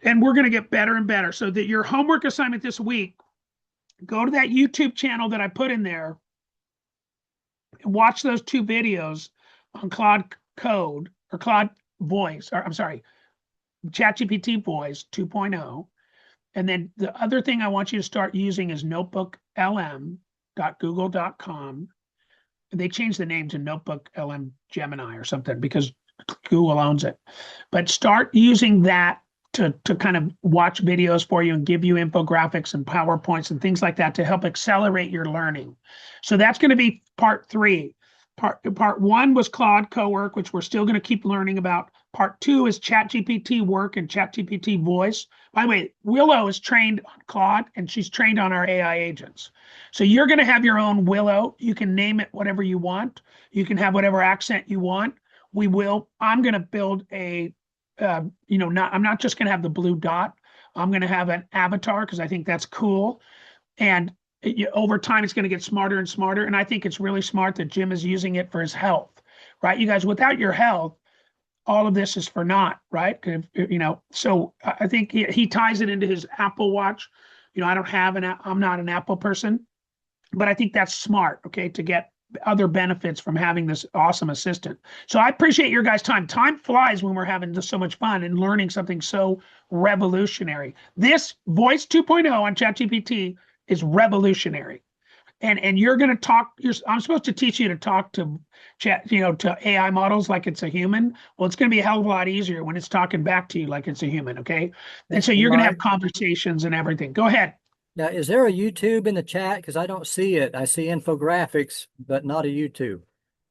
And we're going to get better and better. So that your homework assignment this week, go to that YouTube channel that I put in there and watch those 2 videos on Claude Code or Claude Voice, or I'm sorry, ChatGPT Voice 2.0. And then the other thing I want you to start using is notebooklm.google.com. They changed the name to Notebook LM Gemini or something because Google owns it. But start using that to kind of watch videos for you and give you infographics and PowerPoints and things like that to help accelerate your learning. So that's going to be part 3. Part 1 was Claude Cowork, which we're still going to keep learning about. Part 2 is ChatGPT Work and ChatGPT Voice. By the way, Willow is trained on Claude and she's trained on our AI agents. So you're going to have your own Willow. You can name it whatever you want. You can have whatever accent you want. I'm going to build a, I'm not just going to have the blue dot. I'm going to have an avatar because I think that's cool. And over time, it's going to get smarter and smarter. And I think it's really smart that Jim is using it for his health, right? You guys, without your health, all of this is for naught, right? So I think he ties it into his Apple Watch. I'm not an Apple person, but I think that's smart, okay, to get other benefits from having this awesome assistant. So I appreciate your guys' time. Time flies when we're having just so much fun and learning something so revolutionary. This Voice 2.0 on ChatGPT is revolutionary. And you're going to talk, I'm supposed to teach you to talk to to AI models like it's a human. Well, it's going to be a hell of a lot easier when it's talking back to you like it's a human, okay? And so you're going to have conversations and everything. Go ahead. Now, is there a YouTube in the chat? Because I don't see it. I see infographics, but not a YouTube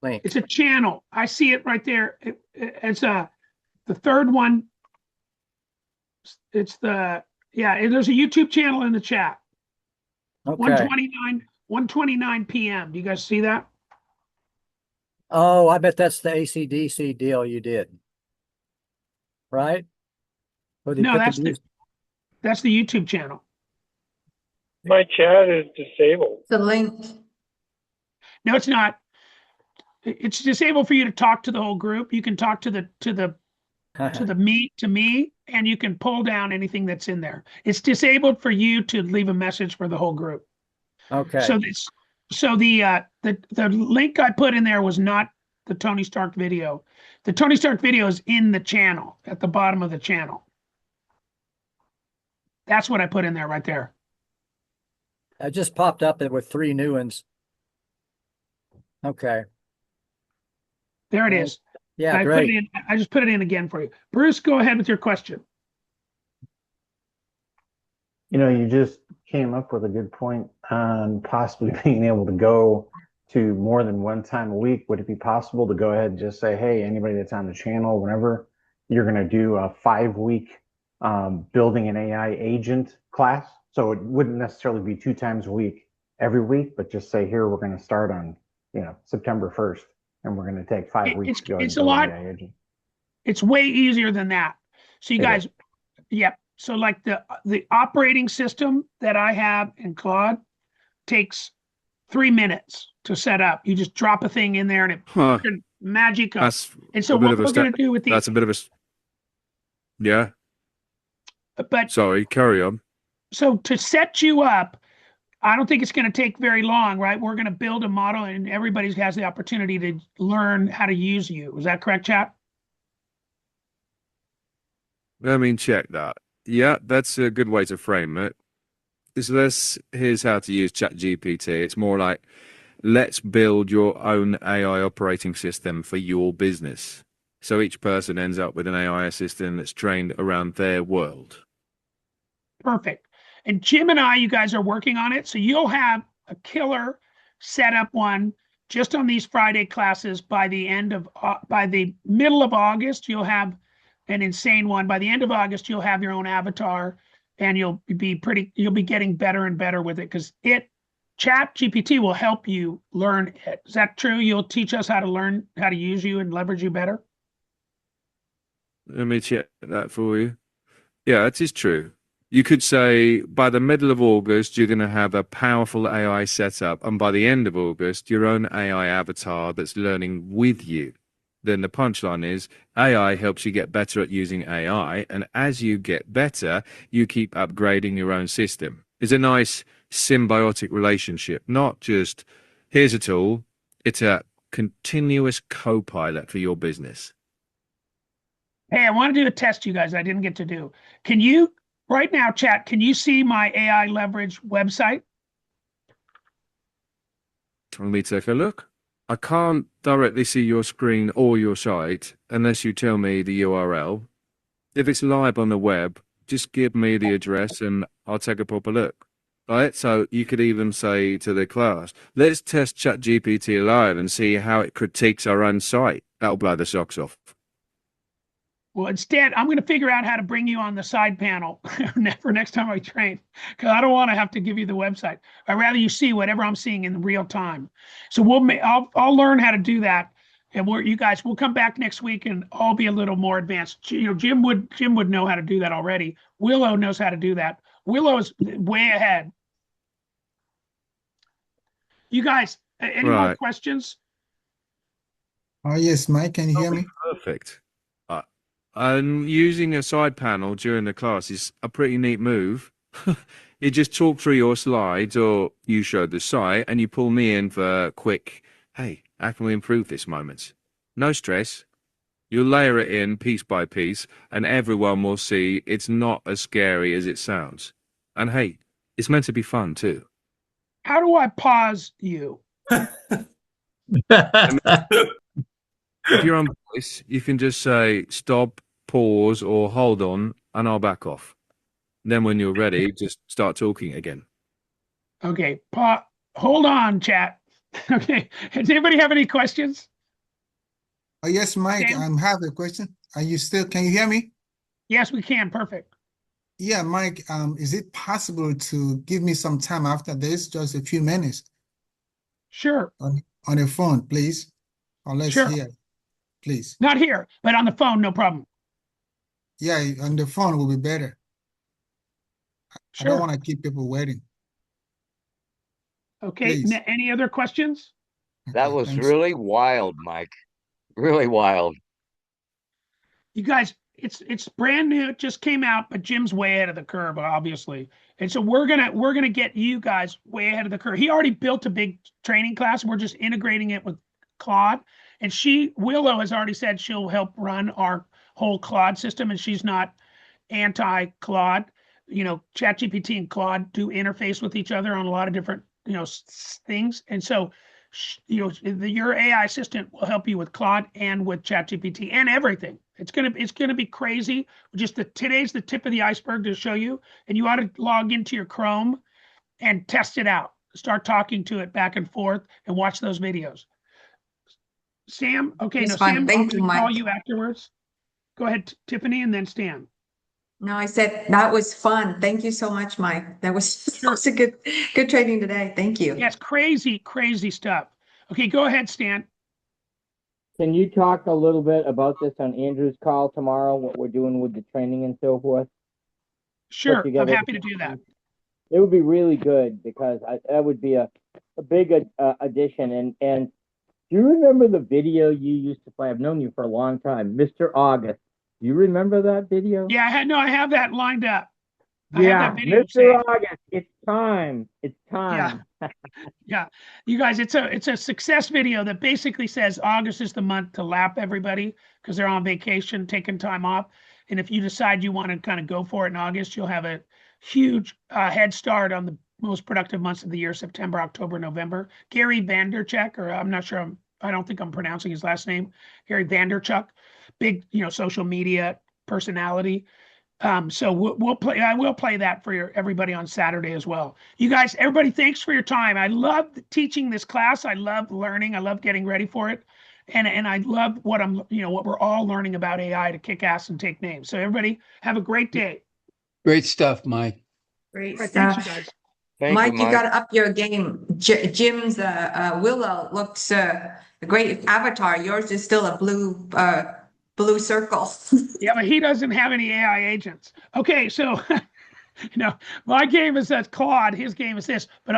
link. It's a channel. I see it right there. It's the third one. There's a YouTube channel in the chat. Okay. 1:29 p.m. Do you guys see that? Oh, I bet that's the AC/DC deal you did. Right? No, that's the YouTube channel. My chat is disabled. The link. No, it's not. It's disabled for you to talk to the whole group. You can talk to me, and you can pull down anything that's in there. It's disabled for you to leave a message for the whole group. Okay. So the link I put in there was not the Tony Stark video. The Tony Stark video is in the channel at the bottom of the channel. That's what I put in there right there. I just popped up with 3 new ones. Okay. There it is. Yeah, great. I just put it in again for you. Bruce, go ahead with your question. You just came up with a good point on possibly being able to go to more than one time a week. Would it be possible to go ahead and just say, hey, anybody that's on the channel, whenever you're going to do a 5-week building an AI agent class? So it wouldn't necessarily be 2 times a week every week, but just say, here, we're going to start on, September 1st, and we're going to take 5 weeks to go ahead and build an AI agent. It's way easier than that. So you guys, yeah. So like the operating system that I have in Claude takes 3 minutes to set up. You just drop a thing in there and it magic up. And so what we're going to do with that's a bit of a yeah. But sorry, carry on. So to set you up, I don't think it's going to take very long, right? We're going to build a model and everybody has the opportunity to learn how to use you. Is that correct, chat? Let me check that. Yeah, that's a good way to frame it. Here's how to use ChatGPT. It's more like, let's build your own AI operating system for your business. So each person ends up with an AI assistant that's trained around their world. Perfect. And Jim and I, you guys are working on it. So you'll have a killer setup one just on these Friday classes by the middle of August. You'll have an insane one. By the end of August, you'll have your own avatar, and you'll be getting better and better with it because ChatGPT will help you learn it. Is that true? You'll teach us how to learn how to use you and leverage you better? Let me check that for you. Yeah, it is true. You could say by the middle of August, you're going to have a powerful AI setup, and by the end of August, your own AI avatar that's learning with you. Then the punchline is AI helps you get better at using AI, and as you get better, you keep upgrading your own system. It's a nice symbiotic relationship, not just here's a tool, it's a continuous co-pilot for your business. Hey, I want to do a test, you guys. I didn't get to do. Can you right now, chat? Can you see my AI leverage website? Let me take a look. I can't directly see your screen or your site unless you tell me the URL. If it's live on the web, just give me the address and I'll take a proper look. Right? So you could even say to the class, let's test ChatGPT live and see how it critiques our own site. That'll blow the socks off. Well, instead, I'm going to figure out how to bring you on the side panel for next time I train, because I don't want to have to give you the website. I'd rather you see whatever I'm seeing in real time. So I'll learn how to do that, and we'll come back next week, and I'll be a little more advanced. Jim would know how to do that already. Willow knows how to do that. Willow is way ahead. You guys, any more questions? Oh yes, Mike, can you hear me? Perfect. And using a side panel during the class is a pretty neat move. You just talk through your slides or you show the site and you pull me in for quick, hey, how can we improve this moments? No stress. You'll layer it in piece by piece and everyone will see it's not as scary as it sounds. And hey, it's meant to be fun too. How do I pause you? If you're on voice, you can just say stop, pause, or hold on, and I'll back off. Then when you're ready, just start talking again. Okay, hold on, chat. Okay, does anybody have any questions? Oh yes, Mike, I have a question. Can you hear me? Yes, we can. Perfect. Yeah, Mike, is it possible to give me some time after this, just a few minutes? Sure. On the phone, please. Or let's hear, please. Not here, but on the phone, no problem. Yeah, on the phone will be better. Sure. I don't want to keep people waiting. Okay, any other questions? That was really wild, Mike. Really wild. You guys, it's brand new. It just came out, but Jim's way ahead of the curve, obviously. And so we're gonna get you guys way ahead of the curve. He already built a big training class. We're just integrating it with Claude. And Willow has already said she'll help run our whole Claude system, and she's not anti-Claude. ChatGPT and Claude do interface with each other on a lot of different things. And so your AI assistant will help you with Claude and with ChatGPT and everything. It's gonna be crazy. Today's the tip of the iceberg to show you, and you ought to log into your Chrome and test it out. Start talking to it back and forth and watch those videos. Sam, okay, It's Sam, fun. Thank you, I'll call Mike. you afterwards. Go ahead, Tiffany, and then Stan. No, I said that was fun. Thank you so much, Mike. That was such a good training today. Thank you. Yes, crazy stuff. Okay, go ahead, Stan. Can you talk a little bit about this on Andrew's call tomorrow, what we're doing with the training and so forth? Sure, I'm happy to do that. It would be really good because that would be a big addition. And do you remember the video you used to play? I've known you for a long time, Mr. August. Do you remember that video? Yeah, I have that lined up. Yeah, Mr. August, it's time. It's time. Yeah, you guys, it's a success video that basically says August is the month to lap everybody because they're on vacation, taking time off. And if you decide you want to kind of go for it in August, you'll have a huge head start on the most productive months of the year: September, October, November. Gary Vanderchuk, or I'm not sure, I don't think I'm pronouncing his last name. Gary Vanderchuk, big social media personality. So I will play that for everybody on Saturday as well. You guys, everybody, thanks for your time. I love teaching this class. I love learning. I love getting ready for it. And I love what what we're all learning about AI to kick ass and take names. So everybody have a great day. Great stuff, Mike. Great All right, thanks, you stuff. guys. Thank Mike, you, you Mike. gotta up your game. Jim's Willow looks a great avatar. Yours is still a blue circle. Yeah, but he doesn't have any AI agents. Okay, so my game is that Claude, his game is this, but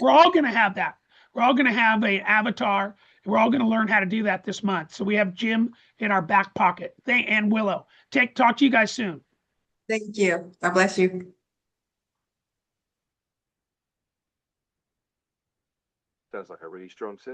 we're all gonna have that. We're all gonna have a avatar. We're all gonna learn how to do that this month. So we have Jim in our back pocket. And Willow. Talk to you guys soon. Thank you. God bless you. Sounds like a really strong set.